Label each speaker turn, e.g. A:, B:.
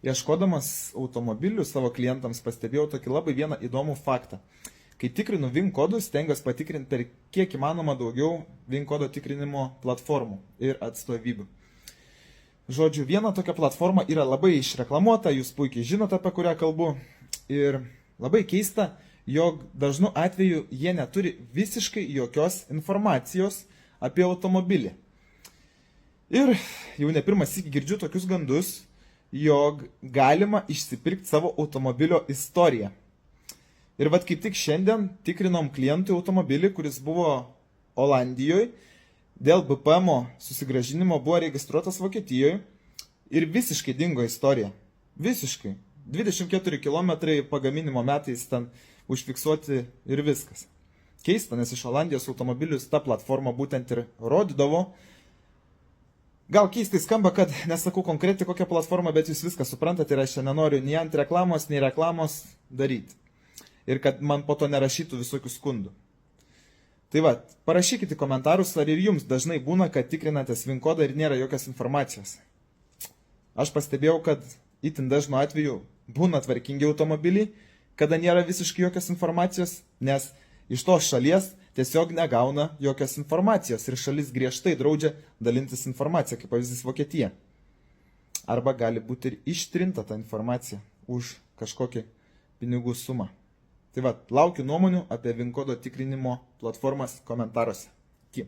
A: Ieškodamas automobilių savo klientams pastebėjau tokį labai vieną įdomų faktą. Kai tikrinu VIN kodus, stengiuosi patikrinti per kiek įmanoma daugiau VIN kodo tikrinimo platformų ir atstovybių. Žodžiu, viena tokia platforma yra labai išreklamuota, jūs puikiai žinote, apie kurią kalbu. Ir labai keista, jog dažnu atveju jie neturi visiškai jokios informacijos apie automobilį. Ir jau ne pirmas sykį girdžiu tokius gandus, jog galima išsipirkti savo automobilio istoriją. Ir vat kaip tik šiandien tikrinom klientui automobilį, kuris buvo Olandijoje, dėl BPM susigražinimo buvo registruotas Vokietijoje ir visiškai dingo istorija. Visiškai. 24 km pagaminimo metais ten užfiksuoti ir viskas. Keista, nes iš Olandijos automobilius ta platforma būtent ir rodydavo. Gal keistai skamba, kad nesakau konkrečiai kokią platformą, bet jūs viską suprantate ir aš čia nenoriu nei ant reklamos, nei reklamos daryti. Ir kad man po to nerašytų visokių skundų. Tai va, parašykite komentarus, ar ir jums dažnai būna, kad tikrinatės VIN kodą ir nėra jokios informacijos. Aš pastebėjau, kad itin dažnu atveju būna tvarkingi automobiliai, kada nėra visiškai jokios informacijos, nes iš tos šalies tiesiog negauna jokios informacijos ir šalis griežtai draudžia dalintis informaciją, kaip pavyzdys Vokietija. Arba gali būti ir ištrinta ta informacija už kažkokią pinigų sumą. Tai va, laukiu nuomonių apie VIN kodo tikrinimo platformas komentaruose. Iki.